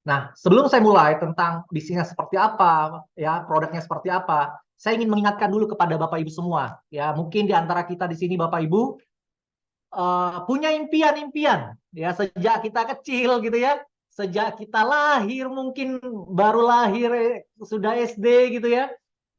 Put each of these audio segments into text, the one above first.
Nah, sebelum saya mulai tentang bisnisnya seperti apa, ya, produknya seperti apa, saya ingin mengingatkan dulu kepada Bapak Ibu semua. Ya, mungkin di antara kita di sini Bapak Ibu punya impian-impian, ya, sejak kita kecil gitu ya, sejak kita lahir mungkin baru lahir sudah SD gitu ya.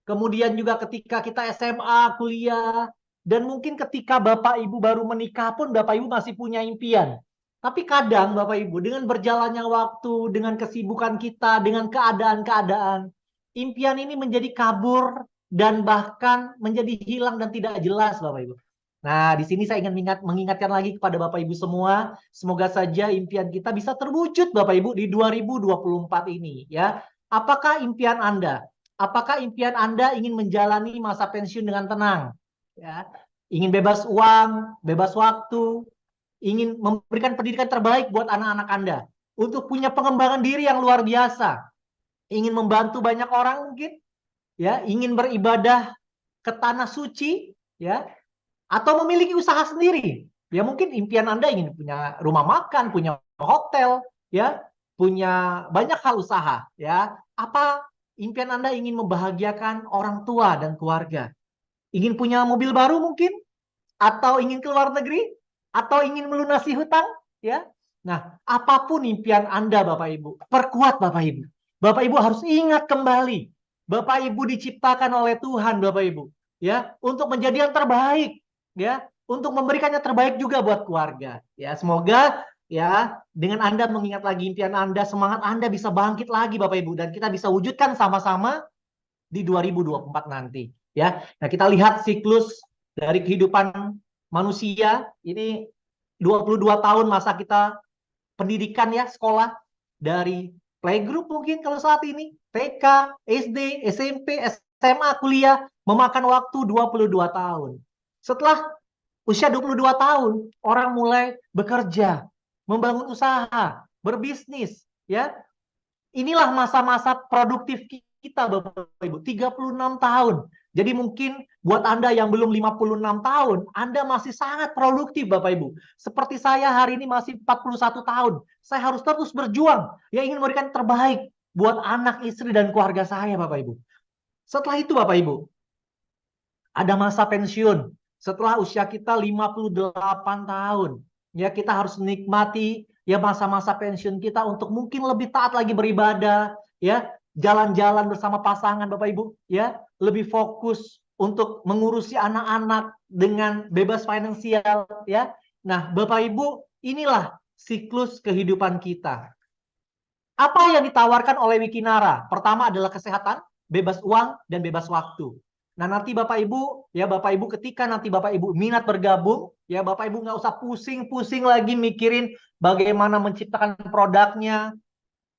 Kemudian juga ketika kita SMA, kuliah, dan mungkin ketika Bapak Ibu baru menikah pun Bapak Ibu masih punya impian. Tapi kadang Bapak Ibu dengan berjalannya waktu, dengan kesibukan kita, dengan keadaan-keadaan, impian ini menjadi kabur dan bahkan menjadi hilang dan tidak jelas Bapak Ibu. Nah, di sini saya ingin mengingatkan lagi kepada Bapak Ibu semua, semoga saja impian kita bisa terwujud Bapak Ibu di 2024 ini ya. Apakah impian Anda? Apakah impian Anda ingin menjalani masa pensiun dengan tenang? Ya, ingin bebas uang, bebas waktu, ingin memberikan pendidikan terbaik buat anak-anak Anda, untuk punya pengembangan diri yang luar biasa, ingin membantu banyak orang mungkin, ya, ingin beribadah ke tanah suci, ya, atau memiliki usaha sendiri. Ya mungkin impian Anda ingin punya rumah makan, punya hotel, ya, punya banyak hal usaha, ya. Apa impian Anda ingin membahagiakan orang tua dan keluarga? Ingin punya mobil baru mungkin? Atau ingin keluar negeri? Atau ingin melunasi hutang? Ya. Nah, apapun impian Anda Bapak Ibu, perkuat Bapak Ibu. Bapak Ibu harus ingat kembali, Bapak Ibu diciptakan oleh Tuhan Bapak Ibu, ya, untuk menjadi yang terbaik, ya, untuk memberikan yang terbaik juga buat keluarga. Ya, semoga ya dengan Anda mengingat lagi impian Anda, semangat Anda bisa bangkit lagi Bapak Ibu, dan kita bisa wujudkan sama-sama di 2024 nanti, ya. Nah, kita lihat siklus dari kehidupan manusia ini 22 tahun masa kita pendidikan, ya, sekolah, dari playgroup mungkin kalau saat ini, TK, SD, SMP, SMA, kuliah, memakan waktu 22 tahun. Setelah usia 22 tahun, orang mulai bekerja, membangun usaha, berbisnis, ya. Inilah masa-masa produktif kita Bapak Ibu, 36 tahun. Jadi mungkin buat Anda yang belum 56 tahun, Anda masih sangat produktif Bapak Ibu. Seperti saya hari ini masih 41 tahun. Saya harus terus berjuang, ya, ingin memberikan terbaik buat anak, istri, dan keluarga saya Bapak Ibu. Setelah itu Bapak Ibu, ada masa pensiun. Setelah usia kita 58 tahun, ya, kita harus menikmati, ya, masa-masa pensiun kita untuk mungkin lebih taat lagi beribadah, ya, jalan-jalan bersama pasangan Bapak Ibu, ya, lebih fokus untuk mengurusi anak-anak dengan bebas finansial, ya. Nah, Bapak Ibu, inilah siklus kehidupan kita. Apa yang ditawarkan oleh Wikinara? Pertama adalah kesehatan, bebas uang, dan bebas waktu. Nah, nanti Bapak Ibu, ya, Bapak Ibu ketika nanti Bapak Ibu minat bergabung, ya, Bapak Ibu nggak usah pusing-pusing lagi mikirin bagaimana menciptakan produknya,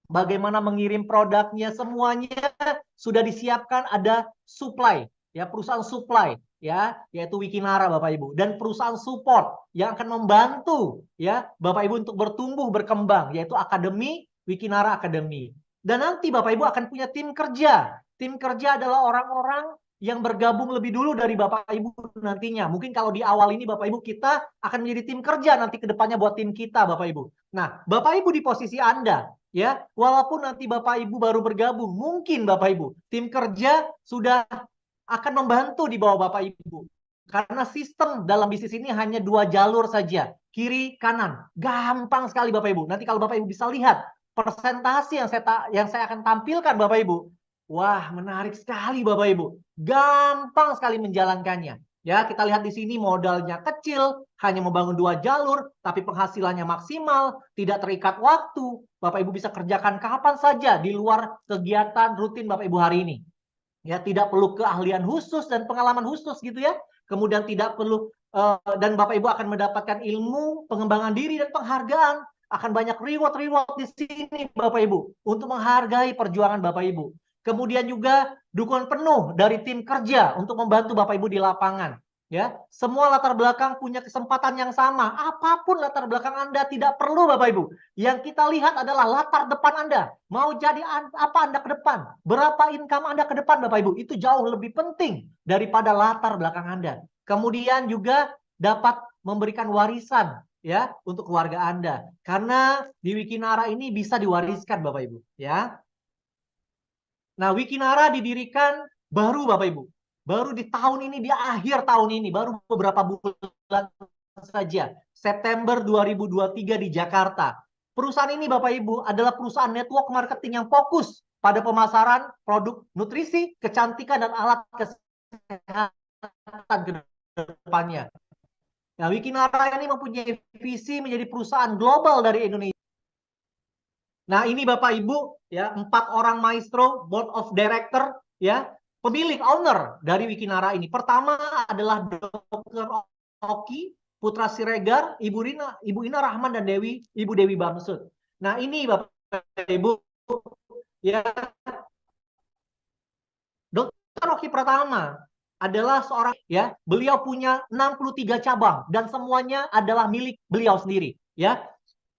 bagaimana mengirim produknya, semuanya sudah disiapkan, ada supply, ya, perusahaan supply, ya, yaitu Wikinara Bapak Ibu, dan perusahaan support yang akan membantu, ya, Bapak Ibu untuk bertumbuh berkembang, yaitu Akademi Wikinara Academy. Dan nanti Bapak Ibu akan punya tim kerja. Tim kerja adalah orang-orang yang bergabung lebih dulu dari Bapak Ibu nantinya. Mungkin kalau di awal ini Bapak Ibu kita akan menjadi tim kerja nanti ke depannya buat tim kita Bapak Ibu. Nah, Bapak Ibu di posisi Anda, ya, walaupun nanti Bapak Ibu baru bergabung, mungkin Bapak Ibu tim kerja sudah akan membantu di bawah Bapak Ibu, karena sistem dalam bisnis ini hanya dua jalur saja, kiri kanan, gampang sekali Bapak Ibu. Nanti kalau Bapak Ibu bisa lihat persentase yang saya akan tampilkan Bapak Ibu, wah, menarik sekali Bapak Ibu, gampang sekali menjalankannya. Ya, kita lihat di sini modalnya kecil, hanya membangun dua jalur, tapi penghasilannya maksimal, tidak terikat waktu. Bapak Ibu bisa kerjakan kapan saja di luar kegiatan rutin Bapak Ibu hari ini. Ya, tidak perlu keahlian khusus dan pengalaman khusus gitu ya. Kemudian tidak perlu dan Bapak Ibu akan mendapatkan ilmu, pengembangan diri, dan penghargaan. Akan banyak reward-reward di sini Bapak Ibu untuk menghargai perjuangan Bapak Ibu. Kemudian juga dukungan penuh dari tim kerja untuk membantu Bapak Ibu di lapangan. Ya, semua latar belakang punya kesempatan yang sama. Apapun latar belakang Anda, tidak perlu Bapak Ibu. Yang kita lihat adalah latar depan Anda. Mau jadi apa Anda ke depan? Berapa income Anda ke depan Bapak Ibu? Itu jauh lebih penting daripada latar belakang Anda. Kemudian juga dapat memberikan warisan ya untuk keluarga Anda. Karena di Wikinara ini bisa diwariskan Bapak Ibu, ya. Nah, Wikinara didirikan baru Bapak Ibu. Baru di tahun ini, di akhir tahun ini, baru beberapa bulan saja. September 2023 di Jakarta. Perusahaan ini Bapak Ibu adalah perusahaan network marketing yang fokus pada pemasaran produk nutrisi, kecantikan, dan alat kesehatan ke depannya. Nah, Wikinara ini mempunyai visi menjadi perusahaan global dari Indonesia. Nah, ini Bapak Ibu, ya, 4 orang maestro, board of director, ya, pemilik owner dari Wikinara ini. Pertama adalah Dr. Oki Putra Siregar, Ibu Ina Rahman, dan Ibu Dewi Bamsud. Nah, ini Bapak Ibu, ya, Dr. Oki pertama adalah seorang, ya, beliau punya 63 cabang dan semuanya adalah milik beliau sendiri, ya,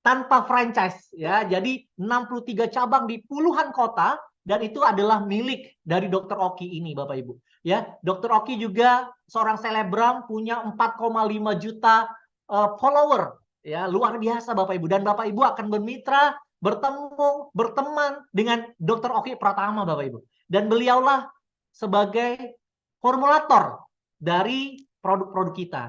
tanpa franchise, ya. Jadi 63 cabang di puluhan kota, dan itu adalah milik dari Dr. Oki ini Bapak Ibu, ya. Dr. Oki juga seorang selebgram, punya 4,5 juta follower, ya, luar biasa Bapak Ibu. Dan Bapak Ibu akan bermitra, bertemu, berteman dengan Dr. Oki Pratama Bapak Ibu. Dan beliaulah sebagai formulator dari produk-produk kita.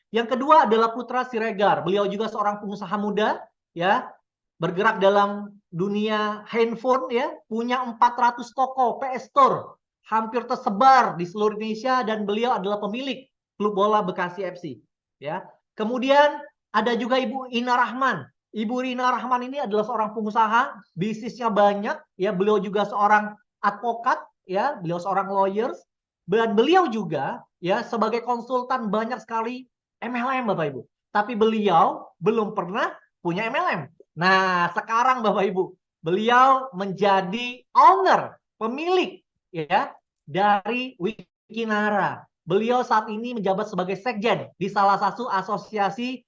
Yang kedua adalah Putra Siregar. Beliau juga seorang pengusaha muda, ya, bergerak dalam dunia handphone, ya, punya 400 toko PS Store, hampir tersebar di seluruh Indonesia, dan beliau adalah pemilik klub bola Bekasi FC, ya. Kemudian ada juga Ibu Ina Rahman. Ibu Ina Rahman ini adalah seorang pengusaha, bisnisnya banyak, ya. Beliau juga seorang advokat, ya, beliau seorang lawyers, dan beliau juga, ya, sebagai konsultan banyak sekali MLM Bapak Ibu. Tapi beliau belum pernah punya MLM. Nah, sekarang Bapak Ibu, beliau menjadi owner, pemilik, ya, dari Wikinara. Beliau saat ini menjabat sebagai sekjen di salah satu asosiasi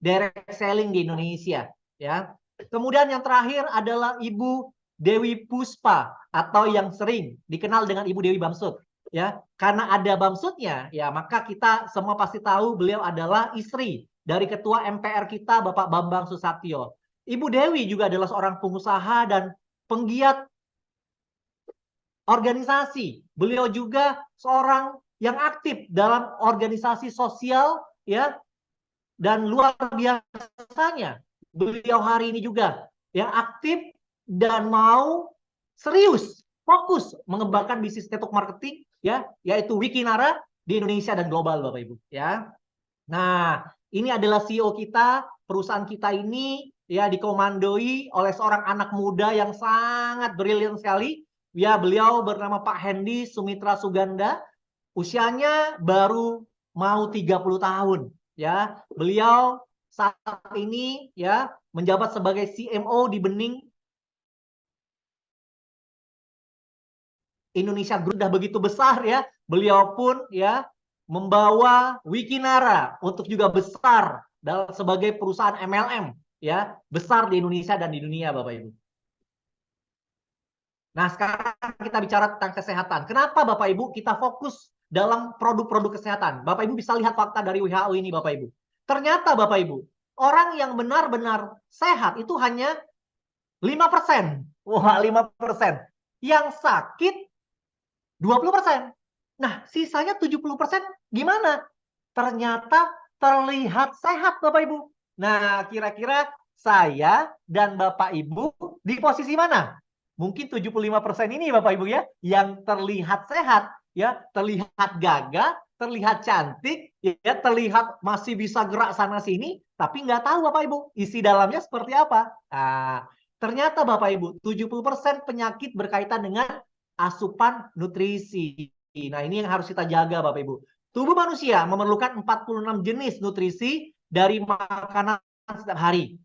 direct selling di Indonesia, ya. Kemudian yang terakhir adalah Ibu Dewi Puspa, atau yang sering dikenal dengan Ibu Dewi Bamsud, ya. Karena ada Bamsudnya, ya, maka kita semua pasti tahu beliau adalah istri dari Ketua MPR kita, Bapak Bambang Susatyo. Ibu Dewi juga adalah seorang pengusaha dan penggiat organisasi. Beliau juga seorang yang aktif dalam organisasi sosial, ya, dan luar biasanya beliau hari ini juga yang aktif dan mau serius fokus mengembangkan bisnis network marketing, ya, yaitu Wikinara di Indonesia dan global Bapak Ibu, ya. Nah, ini adalah CEO kita, perusahaan kita ini, ya, dikomandoi oleh seorang anak muda yang sangat brilian sekali. Ya, beliau bernama Pak Hendy Sumitra Suganda. Usianya baru mau 30 tahun, ya. Beliau saat ini, ya, menjabat sebagai CMO di Bening Indonesia Group. Sudah begitu besar, ya. Beliau pun, ya, membawa Wikinara untuk juga besar sebagai perusahaan MLM, ya, besar di Indonesia dan di dunia Bapak Ibu. Nah, sekarang kita bicara tentang kesehatan. Kenapa Bapak Ibu kita fokus dalam produk-produk kesehatan? Bapak Ibu bisa lihat fakta dari WHO ini Bapak Ibu. Ternyata Bapak Ibu, orang yang benar-benar sehat itu hanya 5%. Wah, 5%. Yang sakit 20%. Nah, sisanya 70% gimana? Ternyata terlihat sehat Bapak Ibu. Nah, kira-kira saya dan Bapak Ibu di posisi mana? Mungkin 75% ini Bapak Ibu, ya, yang terlihat sehat, ya, terlihat gagah, terlihat cantik, ya, terlihat masih bisa gerak sana sini, tapi nggak tahu Bapak Ibu isi dalamnya seperti apa. Nah, ternyata Bapak Ibu 70% penyakit berkaitan dengan asupan nutrisi. Nah, ini yang harus kita jaga Bapak Ibu. Tubuh manusia memerlukan 46 jenis nutrisi dari makanan setiap hari.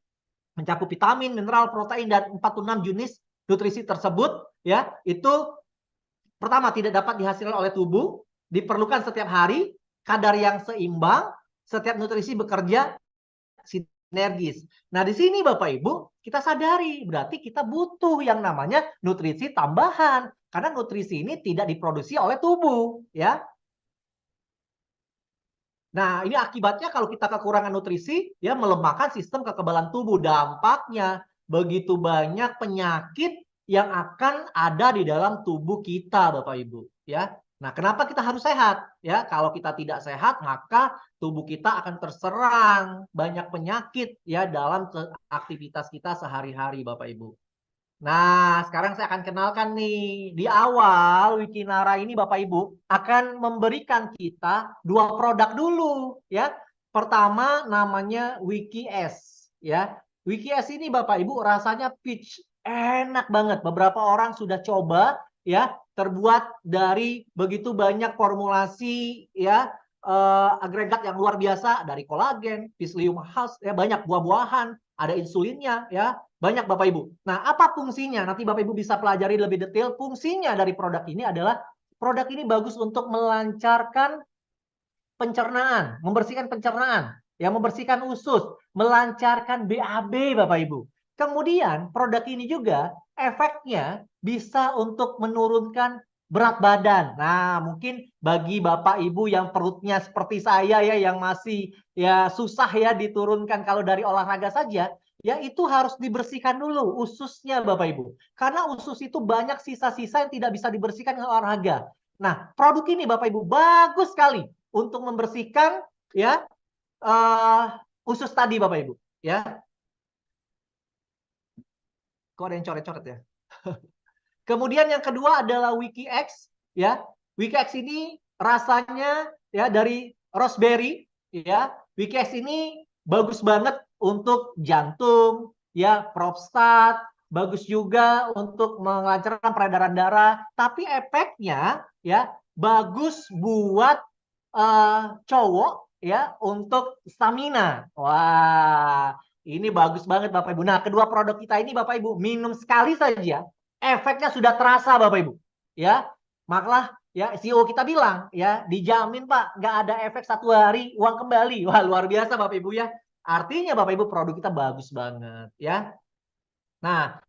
Mencakup vitamin, mineral, protein, dan 46 jenis nutrisi tersebut, ya, itu pertama tidak dapat dihasilkan oleh tubuh, diperlukan setiap hari, kadar yang seimbang, setiap nutrisi bekerja sinergis. Nah, di sini Bapak Ibu, kita sadari berarti kita butuh yang namanya nutrisi tambahan, karena nutrisi ini tidak diproduksi oleh tubuh, ya. Nah, ini akibatnya kalau kita kekurangan nutrisi, ya melemahkan sistem kekebalan tubuh. Dampaknya begitu banyak penyakit yang akan ada di dalam tubuh kita, Bapak Ibu. Ya, nah kenapa kita harus sehat? Ya, kalau kita tidak sehat, maka tubuh kita akan terserang banyak penyakit ya dalam aktivitas kita sehari-hari, Bapak Ibu. Nah, sekarang saya akan kenalkan nih. Di awal Wikinara ini Bapak Ibu akan memberikan kita dua produk dulu ya. Pertama namanya WikiS ya. WikiS ini Bapak Ibu rasanya peach, enak banget. Beberapa orang sudah coba ya, terbuat dari begitu banyak formulasi ya, agregat yang luar biasa dari kolagen, psyllium husk ya, banyak buah-buahan, ada insulinnya ya. Banyak Bapak Ibu. Nah, apa fungsinya? Nanti Bapak Ibu bisa pelajari lebih detail. Fungsinya dari produk ini adalah produk ini bagus untuk melancarkan pencernaan, membersihkan pencernaan, ya membersihkan usus, melancarkan BAB Bapak Ibu. Kemudian produk ini juga efeknya bisa untuk menurunkan berat badan. Nah, mungkin bagi Bapak Ibu yang perutnya seperti saya ya yang masih ya susah ya diturunkan kalau dari olahraga saja, ya itu harus dibersihkan dulu ususnya Bapak Ibu. Karena usus itu banyak sisa-sisa yang tidak bisa dibersihkan dengan olahraga. Nah, produk ini Bapak Ibu bagus sekali untuk membersihkan ya usus tadi Bapak Ibu ya. Kok ada yang coret-coret ya? Kemudian yang kedua adalah WikiX ya. WikiX ini rasanya ya dari raspberry ya. WikiX ini bagus banget untuk jantung ya, prostat, bagus juga untuk melancarkan peredaran darah, tapi efeknya ya bagus buat cowok ya untuk stamina. Wah, ini bagus banget Bapak Ibu. Nah, kedua produk kita ini Bapak Ibu minum sekali saja efeknya sudah terasa Bapak Ibu. Ya, makalah ya CEO kita bilang ya dijamin Pak nggak ada efek 1 hari uang kembali. Wah, luar biasa Bapak Ibu ya. Artinya Bapak Ibu produk kita bagus banget ya. Nah,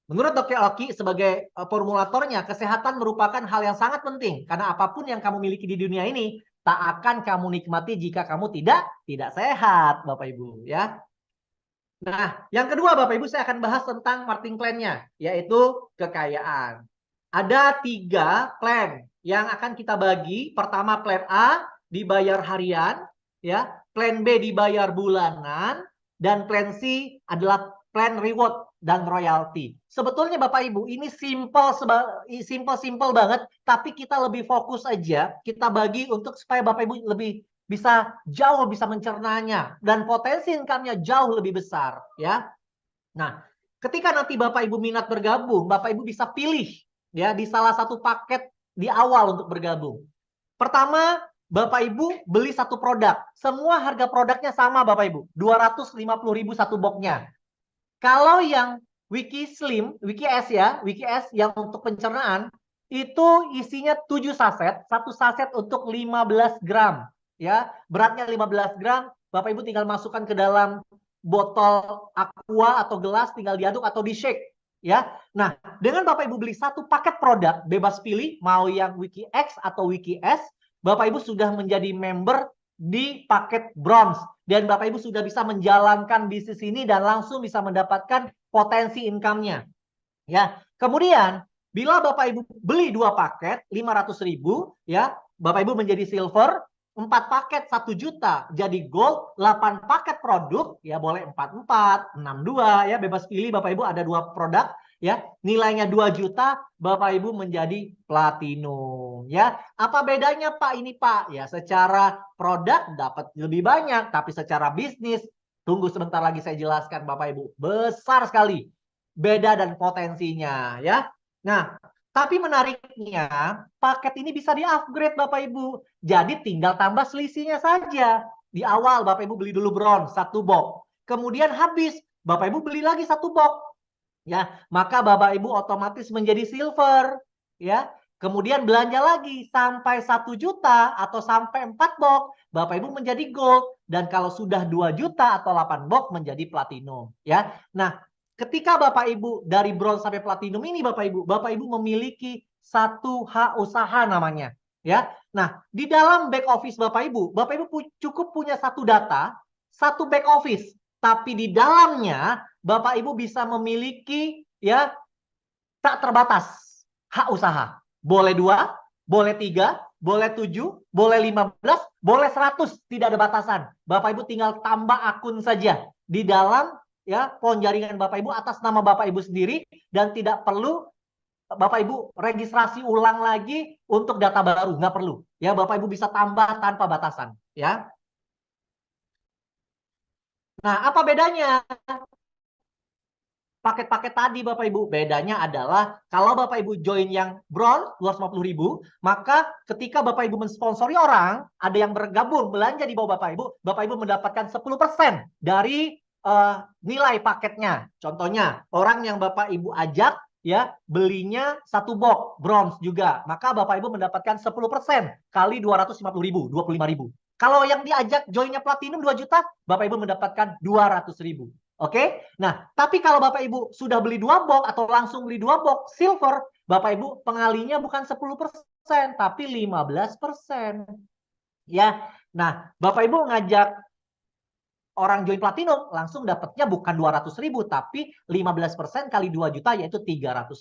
menurut Dr. Oki sebagai formulatornya, kesehatan merupakan hal yang sangat penting karena apapun yang kamu miliki di dunia ini tak akan kamu nikmati jika kamu tidak sehat, Bapak Ibu ya. Nah, yang kedua Bapak Ibu saya akan bahas tentang Martin Plan-nya, yaitu kekayaan. Ada 3 plan yang akan kita bagi. Pertama plan A dibayar harian, ya. Plan B dibayar bulanan, dan plan C adalah plan reward dan royalty. Sebetulnya Bapak Ibu ini simple banget, tapi kita lebih fokus aja. Kita bagi untuk supaya Bapak Ibu lebih jauh bisa mencernanya dan potensi income-nya jauh lebih besar ya. Nah, ketika nanti Bapak Ibu minat bergabung, Bapak Ibu bisa pilih ya di salah satu paket di awal untuk bergabung. Pertama, Bapak Ibu beli satu produk. Semua harga produknya sama Bapak Ibu, 250.000 satu boxnya. Kalau yang WikiS ya, WikiS yang untuk pencernaan itu isinya 7 saset, satu saset untuk 15 gram ya. Beratnya 15 gram, Bapak Ibu tinggal masukkan ke dalam botol aqua atau gelas, tinggal diaduk atau di shake ya. Nah, dengan Bapak Ibu beli satu paket produk, bebas pilih mau yang WikiX atau WikiS, Bapak Ibu sudah menjadi member di paket bronze dan Bapak Ibu sudah bisa menjalankan bisnis ini dan langsung bisa mendapatkan potensi income-nya. Ya. Kemudian bila Bapak Ibu beli 2 paket 500.000 ya, Bapak Ibu menjadi silver, 4 paket 1 juta jadi gold, 8 paket produk ya boleh 44, 62 ya, bebas pilih Bapak Ibu ada 2 produk ya, nilainya 2 juta, Bapak Ibu menjadi platinum ya. Apa bedanya Pak ini Pak? Ya secara produk dapat lebih banyak, tapi secara bisnis tunggu sebentar lagi saya jelaskan Bapak Ibu. Besar sekali beda dan potensinya ya. Nah, tapi menariknya paket ini bisa di-upgrade Bapak Ibu. Jadi tinggal tambah selisihnya saja. Di awal Bapak Ibu beli dulu bronze 1 box. Kemudian habis Bapak Ibu beli lagi 1 box. Ya, maka Bapak Ibu otomatis menjadi silver, ya. Kemudian belanja lagi sampai 1 juta atau sampai 4 box, Bapak Ibu menjadi gold, dan kalau sudah 2 juta atau 8 box menjadi platinum, ya. Nah, ketika Bapak Ibu dari bronze sampai platinum ini Bapak Ibu memiliki satu hak usaha namanya, Ya. Nah, di dalam back office Bapak Ibu cukup punya satu data, satu back office, tapi di dalamnya Bapak Ibu bisa memiliki ya tak terbatas hak usaha. Boleh 2, boleh 3, boleh 7, boleh 15, boleh 100, tidak ada batasan. Bapak Ibu tinggal tambah akun saja di dalam ya pohon jaringan Bapak Ibu atas nama Bapak Ibu sendiri dan tidak perlu Bapak Ibu registrasi ulang lagi untuk data baru, nggak perlu. Ya, Bapak Ibu bisa tambah tanpa batasan, ya. Nah, apa bedanya paket-paket tadi Bapak Ibu? Bedanya adalah kalau Bapak Ibu join yang bronze 250.000, maka ketika Bapak Ibu mensponsori orang, ada yang bergabung belanja di bawah Bapak Ibu mendapatkan 10% dari nilai paketnya. Contohnya, orang yang Bapak Ibu ajak ya belinya satu box bronze juga, maka Bapak Ibu mendapatkan 10% kali 250.000, 25.000. Kalau yang diajak joinnya platinum 2 juta, Bapak Ibu mendapatkan 200.000. Oke, nah tapi kalau Bapak Ibu sudah beli 2 box atau langsung beli 2 box silver, Bapak Ibu pengalinya bukan 10%, tapi 15%. Ya, nah Bapak Ibu ngajak orang join platinum, langsung dapatnya bukan 200.000, tapi 15% kali 2 juta, yaitu 300.000.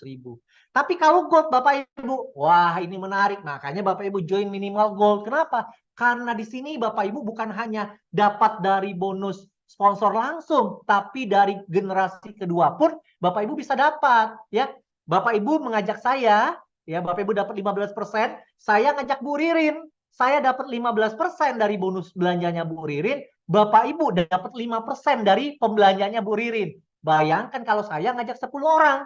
Tapi kalau gold Bapak Ibu, wah ini menarik, makanya Bapak Ibu join minimal gold. Kenapa? Karena di sini Bapak Ibu bukan hanya dapat dari bonus sponsor langsung, tapi dari generasi kedua pun Bapak Ibu bisa dapat. Ya, Bapak Ibu mengajak saya, ya Bapak Ibu dapat 15%, saya ngajak Bu Ririn, saya dapat 15% dari bonus belanjanya Bu Ririn, Bapak Ibu dapat 5% dari pembelanjanya Bu Ririn. Bayangkan kalau saya ngajak 10 orang,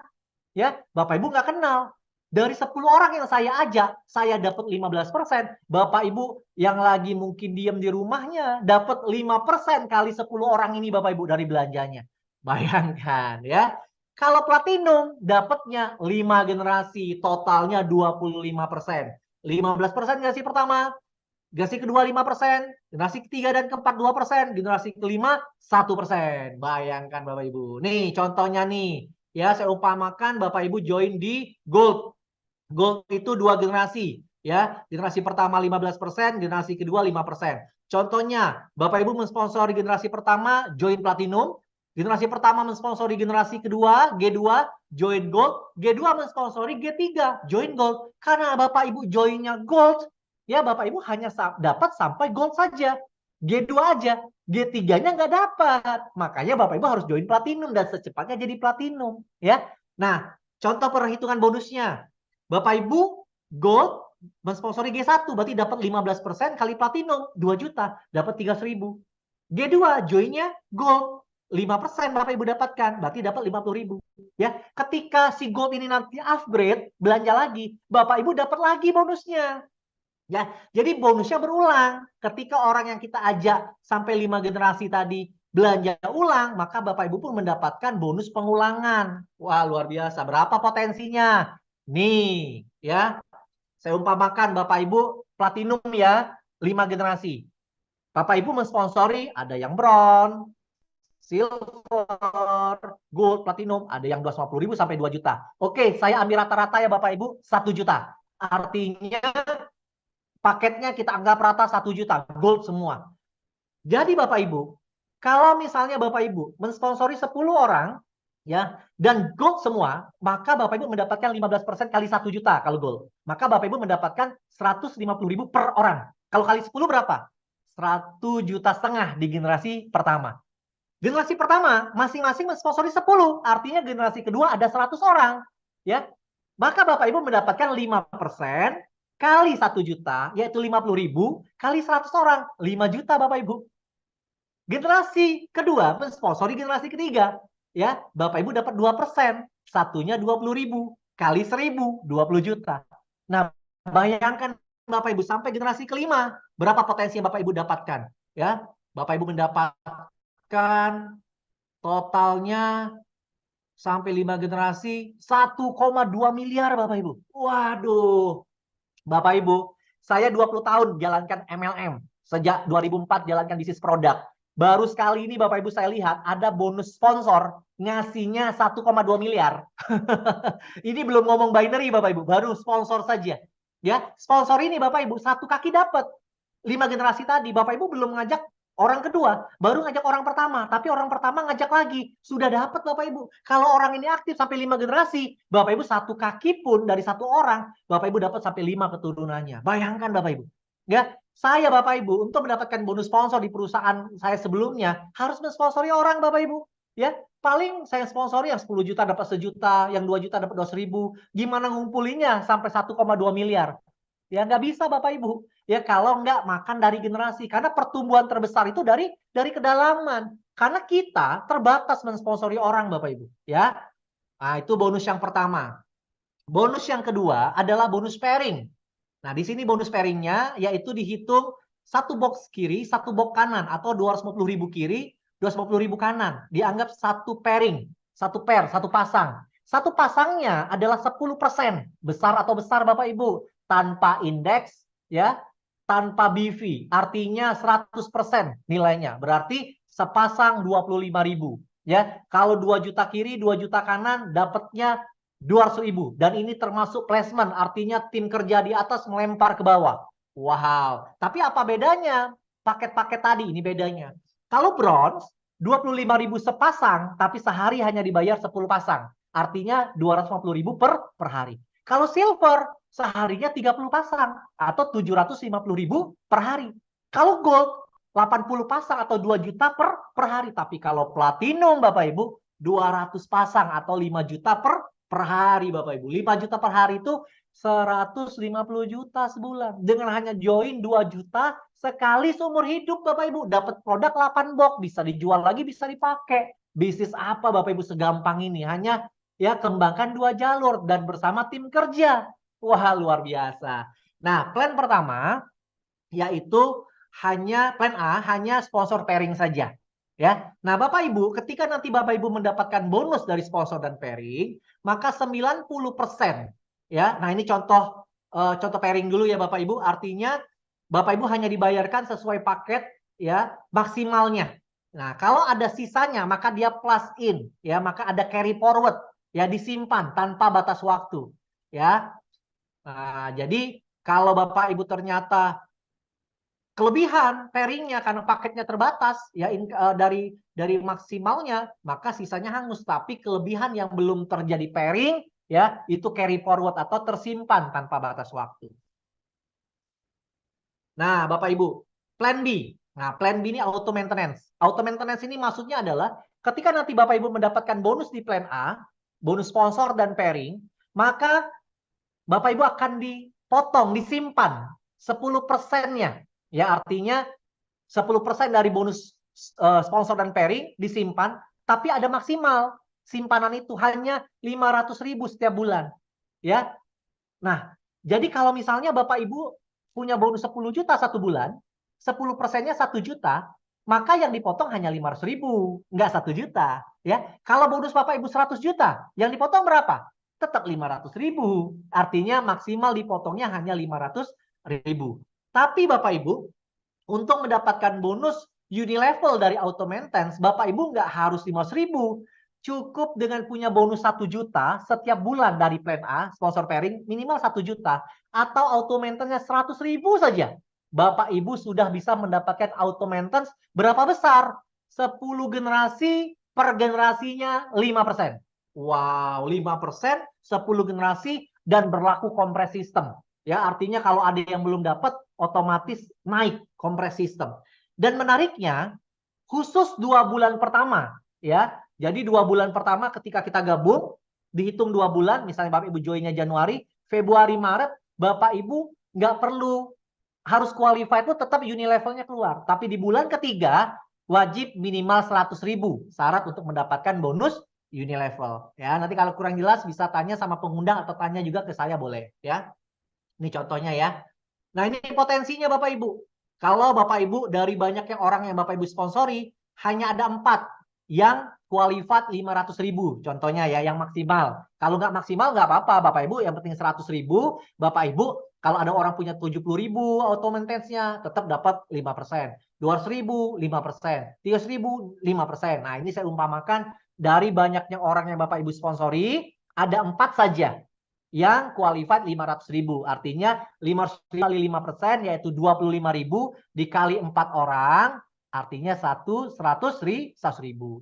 ya Bapak Ibu nggak kenal. Dari 10 orang yang saya ajak, saya dapat 15%. Bapak Ibu yang lagi mungkin diem di rumahnya, dapat 5% kali 10 orang ini Bapak Ibu dari belanjanya. Bayangkan ya. Kalau platinum, dapatnya 5 generasi, totalnya 25%. 15% generasi pertama, generasi kedua 5%, generasi ketiga dan keempat 2%, generasi kelima 1%. Bayangkan Bapak Ibu. Nih contohnya nih, ya saya umpamakan Bapak Ibu join di Gold. Gold itu 2 generasi, ya. Generasi pertama 15%, generasi kedua 5%. Contohnya, Bapak Ibu mensponsori generasi pertama join Platinum, generasi pertama mensponsori generasi kedua G2 join Gold, G2 mensponsori G3 join Gold. Karena Bapak Ibu joinnya Gold, ya Bapak Ibu hanya dapat sampai Gold saja. G2 aja, G3-nya nggak dapat. Makanya Bapak Ibu harus join Platinum dan secepatnya jadi Platinum, ya. Nah, contoh perhitungan bonusnya. Bapak Ibu Gold mensponsori G1 berarti dapat 15% kali Platinum 2 juta, dapat 300.000. G2 joinnya Gold 5% Bapak Ibu dapatkan, berarti dapat 50.000. Ya, ketika si Gold ini nanti upgrade, belanja lagi, Bapak Ibu dapat lagi bonusnya. Ya, jadi bonusnya berulang. Ketika orang yang kita ajak sampai 5 generasi tadi belanja ulang, maka Bapak Ibu pun mendapatkan bonus pengulangan. Wah, luar biasa. Berapa potensinya? Nih, ya. Saya umpamakan Bapak Ibu platinum ya, 5 generasi. Bapak Ibu mensponsori ada yang bronze, silver, gold, platinum, ada yang 250.000 sampai 2 juta. Oke, saya ambil rata-rata ya Bapak Ibu, 1 juta. Artinya paketnya kita anggap rata 1 juta, gold semua. Jadi Bapak Ibu, kalau misalnya Bapak Ibu mensponsori 10 orang, ya, dan gold semua, maka Bapak Ibu mendapatkan 15% kali 1 juta kalau gold. Maka Bapak Ibu mendapatkan 150.000 per orang. Kalau kali 10 berapa? 1,5 juta di generasi pertama. Generasi pertama, masing-masing mensponsori 10. Artinya generasi kedua ada 100 orang. Ya, maka Bapak Ibu mendapatkan 5% kali 1 juta, yaitu 50.000, kali 100 orang. 5 juta Bapak Ibu. Generasi kedua mensponsori generasi ketiga. Ya, Bapak Ibu dapat 2%. Satunya 20.000. Kali 1.000, 20 juta. Nah, bayangkan Bapak Ibu sampai generasi kelima. Berapa potensi yang Bapak Ibu dapatkan? Ya, Bapak Ibu mendapatkan totalnya sampai 5 generasi 1,2 miliar Bapak Ibu. Waduh. Bapak Ibu, saya 20 tahun jalankan MLM. Sejak 2004 jalankan bisnis produk. Baru sekali ini Bapak Ibu saya lihat ada bonus sponsor ngasihnya 1,2 miliar. Ini belum ngomong binary Bapak Ibu, baru sponsor saja. Ya, sponsor ini Bapak Ibu satu kaki dapat 5 generasi tadi. Bapak Ibu belum ngajak orang kedua, baru ngajak orang pertama, tapi orang pertama ngajak lagi, sudah dapat Bapak Ibu. Kalau orang ini aktif sampai 5 generasi, Bapak Ibu satu kaki pun dari satu orang, Bapak Ibu dapat sampai 5 keturunannya. Bayangkan Bapak Ibu. Ya, saya Bapak Ibu untuk mendapatkan bonus sponsor di perusahaan saya sebelumnya harus mensponsori orang Bapak Ibu. Ya, paling saya sponsori yang 10 juta dapat 1 juta, yang 2 juta dapat 200.000. Gimana ngumpulinya sampai 1,2 miliar? Ya nggak bisa Bapak Ibu. Ya kalau nggak makan dari generasi. Karena pertumbuhan terbesar itu dari kedalaman. Karena kita terbatas mensponsori orang Bapak Ibu. Ya, nah itu bonus yang pertama. Bonus yang kedua adalah bonus pairing. Nah di sini bonus pairingnya yaitu dihitung satu box kiri, satu box kanan atau 250.000 kiri, 250.000 kanan. Dianggap satu pairing, satu pair, satu pasang. Satu pasangnya adalah 10%. Besar atau besar Bapak Ibu. Tanpa indeks, ya, tanpa BV. Artinya 100% nilainya. Berarti sepasang 25.000. Ya, kalau 2 juta kiri, 2 juta kanan, dapatnya 200.000. Dan ini termasuk placement, artinya tim kerja di atas melempar ke bawah. Wow. Tapi apa bedanya? Paket-paket tadi, ini bedanya. Kalau bronze, 25.000 sepasang, tapi sehari hanya dibayar 10 pasang. Artinya 250.000 per hari. Kalau silver, seharinya 30 pasang atau 750.000 per hari. Kalau gold, 80 pasang atau 2 juta per hari. Tapi kalau platinum Bapak Ibu, 200 pasang atau 5 juta per hari Bapak Ibu. 5 juta per hari itu 150 juta sebulan. Dengan hanya join 2 juta sekali seumur hidup Bapak Ibu. Dapat produk 8 box, bisa dijual lagi, bisa dipakai. Bisnis apa Bapak Ibu segampang ini? Hanya ya kembangkan 2 jalur dan bersama tim kerja. Wah, luar biasa. Nah, plan pertama yaitu plan A hanya sponsor pairing saja. Ya. Nah, Bapak Ibu, ketika nanti Bapak Ibu mendapatkan bonus dari sponsor dan pairing, maka 90% ya. Nah, ini contoh pairing dulu ya Bapak Ibu. Artinya Bapak Ibu hanya dibayarkan sesuai paket ya maksimalnya. Nah, kalau ada sisanya maka dia plus in ya, maka ada carry forward ya, disimpan tanpa batas waktu ya. Nah, jadi kalau Bapak Ibu ternyata kelebihan pairingnya karena paketnya terbatas ya dari maksimalnya, maka sisanya hangus. Tapi kelebihan yang belum terjadi pairing ya itu carry forward atau tersimpan tanpa batas waktu. Nah, Bapak Ibu, plan B. Nah, plan B ini auto maintenance. Auto maintenance ini maksudnya adalah ketika nanti Bapak Ibu mendapatkan bonus di plan A, bonus sponsor dan pairing, maka Bapak Ibu akan dipotong, disimpan 10%-nya. Ya, artinya 10% dari bonus sponsor dan pairing disimpan, tapi ada maksimal. Simpanan itu hanya 500.000 setiap bulan. Ya. Nah, jadi kalau misalnya Bapak Ibu punya bonus 10 juta satu bulan, 10%-nya 1 juta, maka yang dipotong hanya 500.000, nggak 1 juta. Ya. Kalau bonus Bapak Ibu 100 juta, yang dipotong berapa? Tetap 500.000. Artinya maksimal dipotongnya hanya 500.000. Tapi Bapak Ibu, untuk mendapatkan bonus unilevel dari auto maintenance, Bapak Ibu nggak harus 500.000. Cukup dengan punya bonus 1 juta setiap bulan dari plan A, sponsor pairing, minimal 1 juta. Atau auto maintenance 100.000 saja. Bapak Ibu sudah bisa mendapatkan auto maintenance berapa besar? 10 generasi per generasinya 5%. Wow, 5%, 10 generasi dan berlaku kompres sistem. Ya, artinya kalau ada yang belum dapat, otomatis naik kompres sistem. Dan menariknya, khusus 2 bulan pertama, ya. Jadi 2 bulan pertama ketika kita gabung, dihitung 2 bulan, misalnya Bapak Ibu joinnya Januari, Februari, Maret, Bapak Ibu nggak perlu harus qualified itu tetap unilevelnya keluar. Tapi di bulan ketiga, wajib minimal 100.000 syarat untuk mendapatkan bonus unilevel. Ya, nanti kalau kurang jelas bisa tanya sama pengundang atau tanya juga ke saya boleh. Ya, ini contohnya ya. Nah, ini potensinya Bapak Ibu. Kalau Bapak Ibu dari banyaknya orang yang Bapak Ibu sponsori, hanya ada 4 yang qualified 500.000. Contohnya ya, yang maksimal. Kalau nggak maksimal nggak apa-apa Bapak Ibu, yang penting 100.000. Bapak Ibu, kalau ada orang punya 70.000 auto maintenance-nya, tetap dapat 5%. 200.000, 5%. 300.000, 5%. Nah, ini saya umpamakan dari banyaknya orang yang Bapak Ibu sponsori, ada 4 saja yang qualified 500.000. Artinya 500.000 kali 5% yaitu 25.000 dikali 4 orang, artinya 100.000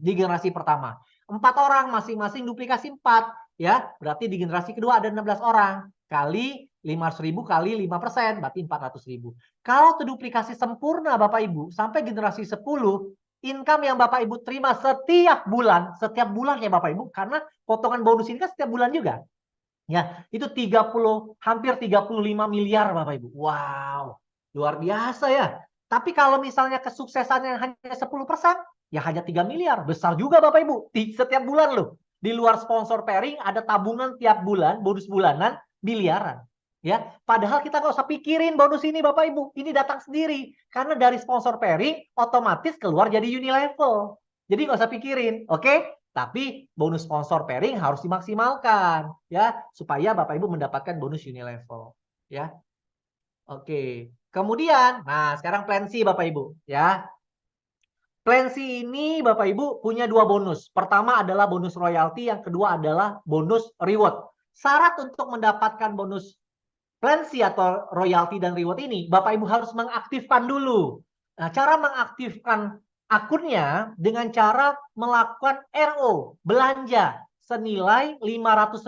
di generasi pertama. 4 orang masing-masing duplikasi 4 ya. Berarti di generasi kedua ada 16 orang kali 500.000 kali 5% berarti 400.000. Kalau terduplikasi sempurna Bapak Ibu sampai generasi 10, income yang Bapak Ibu terima setiap bulan ya Bapak Ibu, karena potongan bonus ini kan setiap bulan juga. Ya, itu hampir 35 miliar Bapak Ibu. Wow, luar biasa ya. Tapi kalau misalnya kesuksesannya hanya 10%, ya hanya 3 miliar. Besar juga Bapak Ibu. Setiap bulan loh. Di luar sponsor pairing ada tabungan tiap bulan, bonus bulanan miliaran. Ya, padahal kita nggak usah pikirin bonus ini Bapak Ibu. Ini datang sendiri. Karena dari sponsor pairing otomatis keluar jadi unilevel. Jadi nggak usah pikirin, oke? Tapi bonus sponsor pairing harus dimaksimalkan ya supaya Bapak Ibu mendapatkan bonus unilevel ya. Oke. Kemudian, nah sekarang plan C Bapak Ibu ya. Plan C ini Bapak Ibu punya 2 bonus. Pertama adalah bonus royalti, yang kedua adalah bonus reward. Syarat untuk mendapatkan bonus plan C atau royalti dan reward ini, Bapak Ibu harus mengaktifkan dulu. Nah, cara mengaktifkan akunnya dengan cara melakukan RO, belanja senilai 500.000.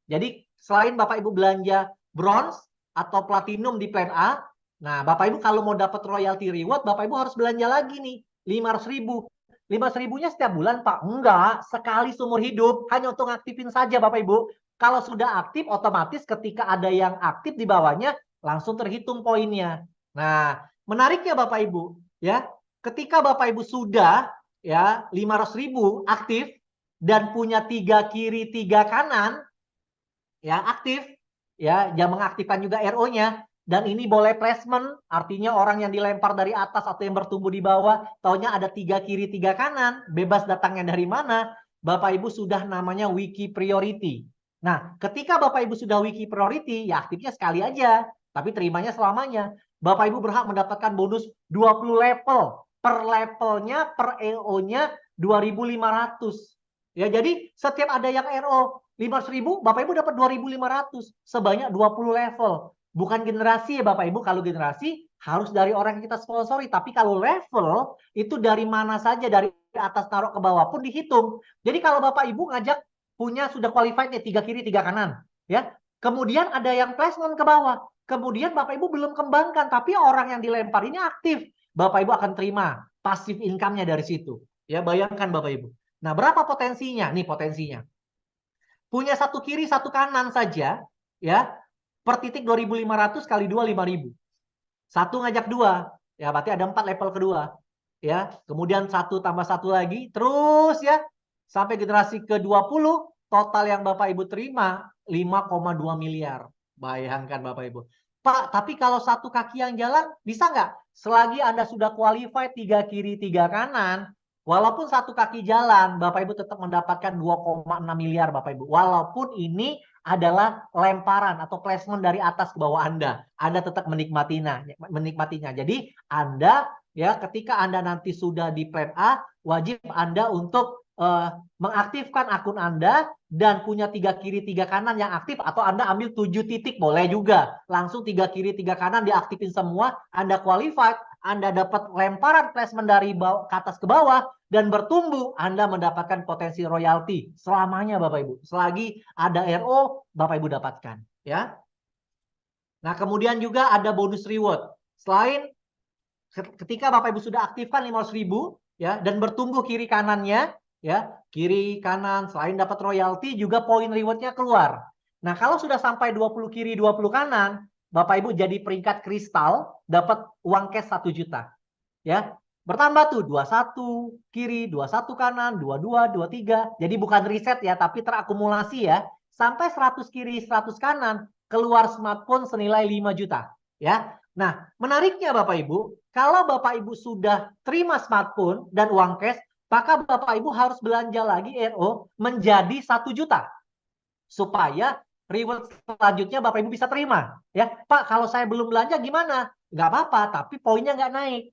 Jadi selain Bapak Ibu belanja bronze atau platinum di plan A, nah Bapak Ibu kalau mau dapat royalty reward, Bapak Ibu harus belanja lagi nih 500.000. 500.000-nya setiap bulan Pak? Enggak, sekali seumur hidup, hanya untuk ngaktifin saja Bapak Ibu. Kalau sudah aktif, otomatis ketika ada yang aktif di bawahnya, langsung terhitung poinnya. Nah, menariknya Bapak Ibu, ya, ketika Bapak Ibu sudah ya 500.000 aktif dan punya 3 kiri 3 kanan, ya aktif, ya jangan mengaktifkan juga RO-nya. Dan ini boleh placement, artinya orang yang dilempar dari atas atau yang bertumbuh di bawah, taunya ada 3 kiri 3 kanan, bebas datangnya dari mana, Bapak Ibu sudah namanya wiki priority. Nah, ketika Bapak Ibu sudah wiki priority, ya aktifnya sekali aja, tapi terimanya selamanya. Bapak Ibu berhak mendapatkan bonus 20 level. Per levelnya, per EO-nya 2.500. Ya, jadi setiap ada yang RO 500.000, Bapak Ibu dapat 2.500 sebanyak 20 level. Bukan generasi ya Bapak Ibu, kalau generasi harus dari orang yang kita sponsori, tapi kalau level itu dari mana saja, dari atas taruh ke bawah pun dihitung. Jadi kalau Bapak Ibu ngajak punya sudah qualified nih 3 kiri 3 kanan, ya. Kemudian ada yang placement ke bawah. Kemudian Bapak Ibu belum kembangkan, tapi orang yang dilempar ini aktif. Bapak Ibu akan terima passive income-nya dari situ. Ya, bayangkan Bapak Ibu. Nah, berapa potensinya? Nih potensinya. Punya 1 kiri 1 kanan saja, ya, per titik 2.500 kali 2 5.000. 1 ngajak 2, ya berarti ada 4 level kedua. Ya, kemudian 1 tambah 1 lagi, terus ya sampai generasi ke-20, total yang Bapak Ibu terima 5,2 miliar. Bayangkan Bapak Ibu. Pak, tapi kalau 1 kaki yang jalan bisa nggak? Selagi Anda sudah qualified 3 kiri 3 kanan, walaupun 1 kaki jalan, Bapak Ibu tetap mendapatkan 2,6 miliar Bapak Ibu. Walaupun ini adalah lemparan atau placement dari atas ke bawah Anda. Anda tetap menikmatinya. Jadi Anda ya ketika Anda nanti sudah di plan A, wajib Anda untuk mengaktifkan akun Anda dan punya 3 kiri 3 kanan yang aktif, atau Anda ambil 7 titik boleh juga. Langsung 3 kiri 3 kanan diaktifin semua, Anda qualified, Anda dapat lemparan placement dari bawah, ke atas ke bawah, dan bertumbuh, Anda mendapatkan potensi royalti selamanya Bapak Ibu. Selagi ada RO, Bapak Ibu dapatkan, ya. Nah, kemudian juga ada bonus reward. Selain ketika Bapak Ibu sudah aktifkan 500.000 ya dan bertumbuh kiri kanannya, ya, kiri kanan, selain dapat royalti juga poin rewardnya keluar. Nah, kalau sudah sampai 20 kiri 20 kanan, Bapak Ibu jadi peringkat kristal, dapat uang cash 1 juta. Ya, bertambah tuh 21 kiri, 21 kanan, 22, 23. Jadi bukan riset ya, tapi terakumulasi ya. Sampai 100 kiri, 100 kanan, keluar smartphone senilai 5 juta. Ya. Nah, menariknya Bapak Ibu, kalau Bapak Ibu sudah terima smartphone dan uang cash, maka Bapak Ibu harus belanja lagi RO menjadi 1 juta. Supaya reward selanjutnya Bapak Ibu bisa terima. Ya, Pak, kalau saya belum belanja gimana? Nggak apa-apa, tapi poinnya nggak naik.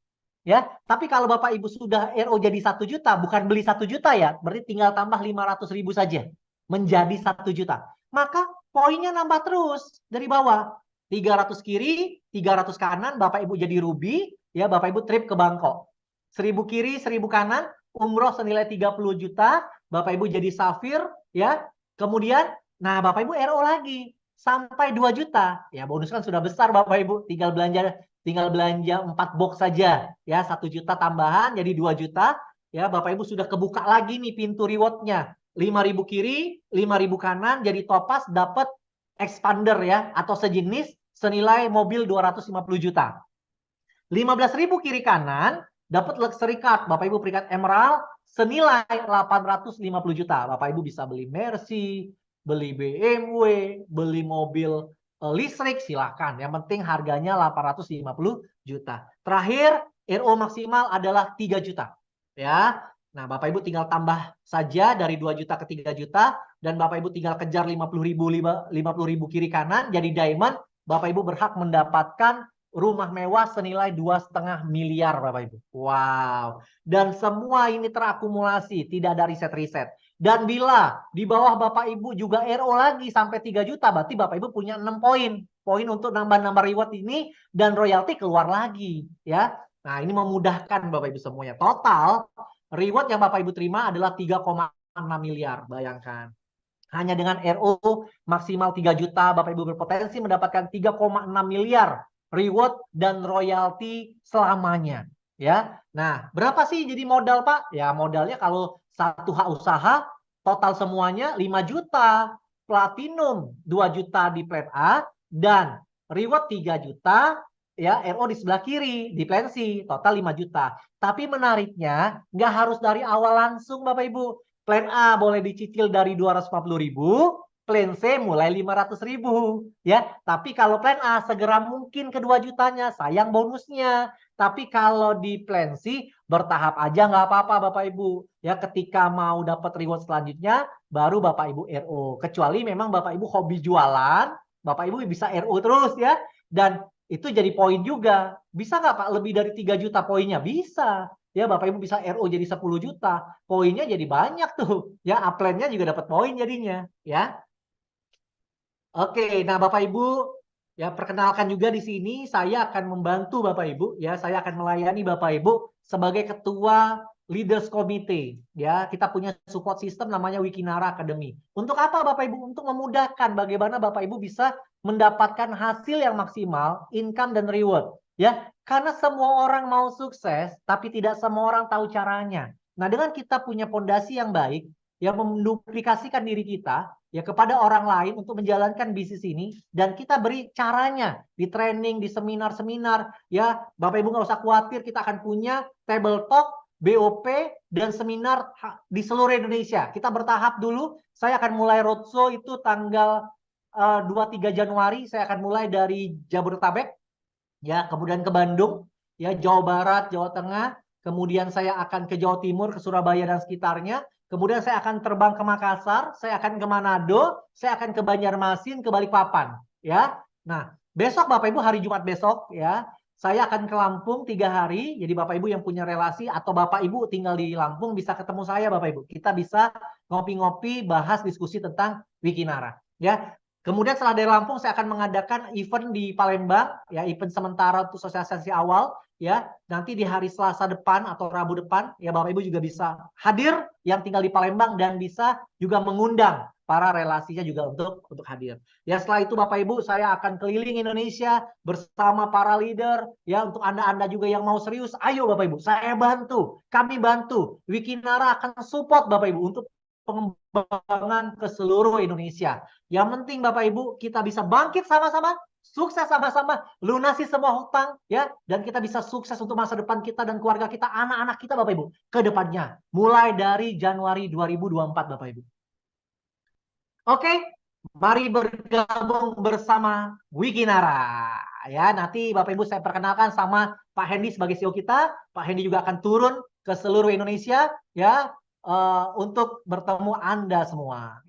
Ya, tapi kalau Bapak Ibu sudah RO jadi 1 juta, bukan beli 1 juta ya, berarti tinggal tambah 500.000 saja menjadi 1 juta. Maka poinnya nambah terus dari bawah. 300 kiri, 300 kanan, Bapak Ibu jadi ruby, ya Bapak Ibu trip ke Bangkok. 1000 kiri, 1000 kanan, umroh senilai 30 juta, Bapak Ibu jadi safir, ya. Kemudian, nah Bapak Ibu RO lagi sampai 2 juta. Ya bonus kan sudah besar Bapak Ibu, tinggal belanja 4 box saja, ya 1 juta tambahan jadi 2 juta. Ya Bapak Ibu sudah kebuka lagi nih pintu rewardnya. 5.000 kiri, 5.000 kanan, jadi topas dapat expander ya atau sejenis senilai mobil 250 juta. 15.000 kiri kanan dapat luxury card, Bapak Ibu peringkat emerald senilai 850 juta. Bapak Ibu bisa beli Mercy, beli BMW, beli mobil listrik silakan. Yang penting harganya 850 juta. Terakhir RO maksimal adalah 3 juta. Ya. Nah, Bapak Ibu tinggal tambah saja dari 2 juta ke 3 juta dan Bapak Ibu tinggal kejar 50.000 kiri kanan jadi diamond. Bapak Ibu berhak mendapatkan rumah mewah senilai 2,5 miliar Bapak Ibu. Wow. Dan semua ini terakumulasi, tidak ada riset-riset. Dan bila di bawah Bapak Ibu juga RO lagi sampai 3 juta, berarti Bapak Ibu punya 6 poin. Poin untuk nambah-nambah reward ini dan royalti keluar lagi. Ya. Nah ini memudahkan Bapak Ibu semuanya. Total reward yang Bapak Ibu terima adalah 3,6 miliar. Bayangkan. Hanya dengan RO maksimal 3 juta, Bapak Ibu berpotensi mendapatkan 3,6 miliar reward dan royalti selamanya. Ya, nah berapa sih jadi modal Pak? Ya modalnya kalau satu hak usaha total semuanya 5 juta, platinum 2 juta di plan A dan reward 3 juta, ya RO di sebelah kiri di plan C total 5 juta. Tapi menariknya nggak harus dari awal langsung Bapak Ibu. Plan A boleh dicicil dari 250.000, plan C mulai 500.000 ya. Tapi kalau plan A segera mungkin ke 2 jutanya, sayang bonusnya. Tapi kalau di plan C bertahap aja nggak apa-apa Bapak Ibu. Ya ketika mau dapat reward selanjutnya baru Bapak Ibu RO. Kecuali memang Bapak Ibu hobi jualan, Bapak Ibu bisa RO terus ya. Dan itu jadi poin juga. Bisa nggak Pak lebih dari 3 juta poinnya? Bisa. Ya Bapak Ibu bisa RO jadi 10 juta. Poinnya jadi banyak tuh. Ya upline-nya juga dapat poin jadinya. Ya. Oke, nah Bapak Ibu, ya perkenalkan juga di sini saya akan membantu Bapak Ibu, ya saya akan melayani Bapak Ibu sebagai ketua Leaders Committee, ya kita punya support system namanya Wikinara Academy. Untuk apa Bapak Ibu? Untuk memudahkan bagaimana Bapak Ibu bisa mendapatkan hasil yang maksimal, income dan reward, ya. Karena semua orang mau sukses, tapi tidak semua orang tahu caranya. Nah, dengan kita punya fondasi yang baik, yang menduplikasikan diri kita ya kepada orang lain untuk menjalankan bisnis ini dan kita beri caranya di training, di seminar-seminar ya Bapak Ibu nggak usah khawatir kita akan punya table talk, BOP dan seminar di seluruh Indonesia. Kita bertahap dulu. Saya akan mulai roadshow itu tanggal 2-3 Januari. Saya akan mulai dari Jabodetabek ya, kemudian ke Bandung, ya Jawa Barat, Jawa Tengah, kemudian saya akan ke Jawa Timur, ke Surabaya dan sekitarnya, kemudian saya akan terbang ke Makassar, saya akan ke Manado, saya akan ke Banjarmasin, ke Balikpapan, ya. Nah, besok Bapak Ibu hari Jumat besok, ya, saya akan ke Lampung 3 hari. Jadi Bapak Ibu yang punya relasi atau Bapak Ibu tinggal di Lampung bisa ketemu saya Bapak Ibu. Kita bisa ngopi-ngopi, bahas diskusi tentang Wikinara, ya. Kemudian setelah dari Lampung saya akan mengadakan event di Palembang, ya event sementara untuk sosialisasi awal, ya nanti di hari Selasa depan atau Rabu depan, ya Bapak Ibu juga bisa hadir yang tinggal di Palembang dan bisa juga mengundang para relasinya juga untuk hadir. Ya setelah itu Bapak Ibu saya akan keliling Indonesia bersama para leader, ya untuk Anda juga yang mau serius, ayo Bapak Ibu saya bantu, kami bantu, Wikinara akan support Bapak Ibu untuk pengembangan ke seluruh Indonesia. Yang penting Bapak Ibu kita bisa bangkit sama-sama, sukses sama-sama, lunasi semua hutang ya dan kita bisa sukses untuk masa depan kita dan keluarga kita, anak-anak kita Bapak Ibu ke depannya mulai dari Januari 2024 Bapak Ibu. Oke, mari bergabung bersama Wikinara. Ya, nanti Bapak Ibu saya perkenalkan sama Pak Hendy sebagai CEO kita. Pak Hendy juga akan turun ke seluruh Indonesia ya untuk bertemu Anda semua.